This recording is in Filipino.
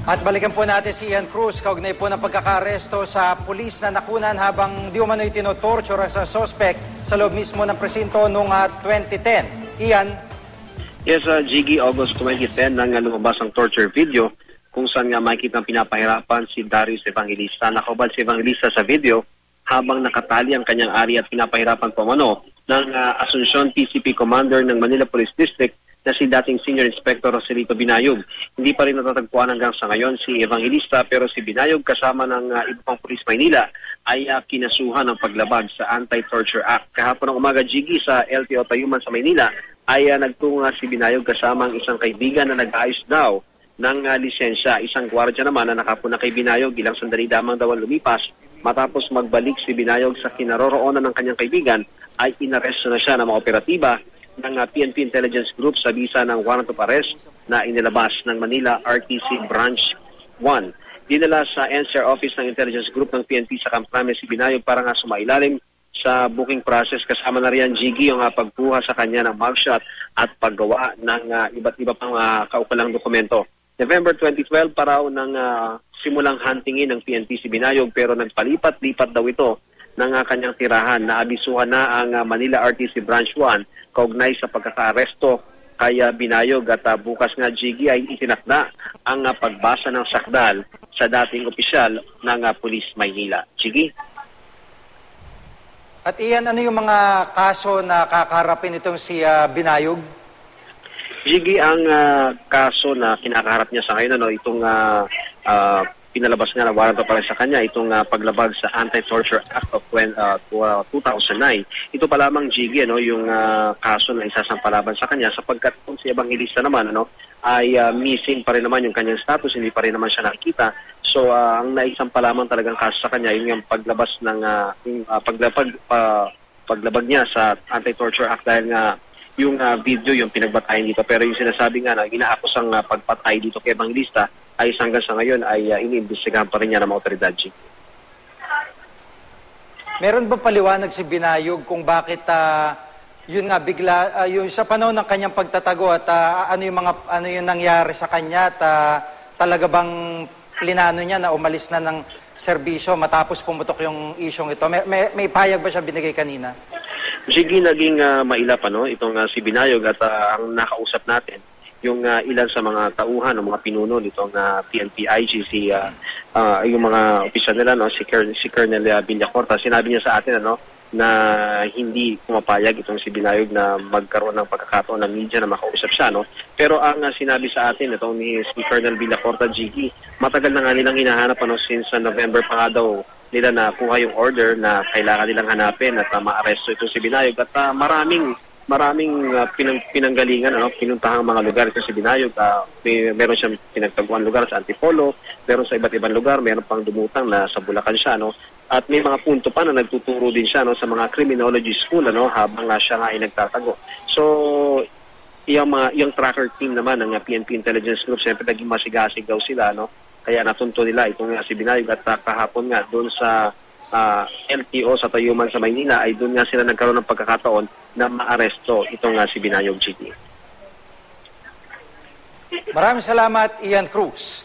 At balikan po natin si Ian Cruz, kaugnay po ng pagkakaresto sa pulis na nakunan habang di umano'y tinotorture sa suspect sa loob mismo ng presinto noong 2010. Ian? Yes, Jiggy, August 2010 nang lumabas ang torture video kung saan nga makikita pinapahirapan si Darius Evangelista. Nakabal si Evangelista sa video habang nakatali ang kanyang ari at pinapahirapan pamano ng Asuncion PCP Commander ng Manila Police District na si dating Senior Inspector Joselito Binayog. Hindi pa rin natatagpuan hanggang sa ngayon si Evangelista, pero si Binayog kasama ng iba pang pulis Maynila ay kinasuhan ng paglabag sa Anti-Torture Act. Kahapon ng umaga, Jiggy, sa LTO Tayuman sa Maynila ay nagtungo si Binayog kasama ang isang kaibigan na nag-ayos daw ng lisensya. Isang gwardiya naman na nakapuna kay Binayog, ilang sandali lamang daw ang lumipas. Matapos magbalik si Binayog sa kinaroroonan ng kanyang kaibigan, ay inaresto na siya ng mga operatiba ng PNP Intelligence Group sa bisa ng warrant of arrest na inilabas ng Manila RTC Branch 1. Dinala sa NCR office ng Intelligence Group ng PNP sa Camp Crame si Binayog para nga sumailalim sa booking process. Kasama na riyan, Jiggy, yung pagkuha sa kanya ng mugshot at paggawa ng iba't iba pang kaukulang dokumento. November 2012 pa raw ng simulang huntingin ng PNP si Binayog, pero nagpalipat-lipat daw ito ng kanyang tirahan. Naabisuhan na ang Manila RTC Branch 1 kaugnay sa pagkakaaresto kay Binayog at bukas nga, Jiggy, ay itinakda ang pagbasa ng sakdal sa dating opisyal ng Police Maynila. Jiggy? At Ian, ano yung mga kaso na kakaharapin itong si Binayog? Jiggy, ang kaso na kinakaharap niya sa ngayon, itong pinalabas nga na warrant of arrest sa kanya, itong paglabag sa Anti-Torture Act of 2009. Ito pa lamang, Jiggy, yung kaso na isasampalaban sa kanya, sapagkat kung si Evangelista naman ay missing pa rin naman yung kanyang status, hindi pa rin naman siya nakikita. So ang naisampa lamang talagang kaso sa kanya yung paglabas ng paglabag niya sa Anti-Torture Act, dahil nga yung video yung pinagbatayan dito, pero yung sinasabi nga na ginaakos ang pagpatay dito kay Evangelista ay hanggang sa ngayon ay iniimbestigahan pa rin niya ng mga otoridad. Meron ba paliwanag si Binayog kung bakit yun nga bigla yung sa panahon ng kanyang pagtatago at ano yung nangyari sa kanya at talaga bang plinano niya na umalis na ng serbisyo matapos pumutok yung isyong ito? May payag ba siya binigay kanina? Sige, naging mailap itong si Binayog at ang nakausap natin yung ilan sa mga tauhan o mga pinuno nitong PNP IG, yung mga opisyal nila, si Colonel Villacorta. Sinabi niya sa atin na hindi pumapayag itong si Binayog na magkaroon ng pagkakataon ng media na makausap siya. Pero ang sinabi sa atin itong si Colonel Villacorta, Jiggy, matagal na nga nilang hinahanap since November pa nga daw nila na kuha yung order na kailangan nilang hanapin at ma-aresto itong si Binayog. At maraming pinanggalingan, pinuntahang mga lugar ito si Binayog. Meron siyang pinagtaguan lugar sa Antipolo, meron sa iba't ibang lugar, meron pang dumutang na sa Bulacan siya, at may mga punto pa na nagtuturo din siya sa mga criminology school habang siya nga ay nagtatago. So yung tracker team naman ng PNP Intelligence Group, siyempre naging masigasig daw sila, kaya natunto nila itong si Binayog. At kahapon nga doon sa LTO sa Tayuman sa Maynila ay doon nga sila nagkaroon ng pagkakataon na maaresto itong si Binayog, Jiggy. Maraming salamat, Ian Cruz.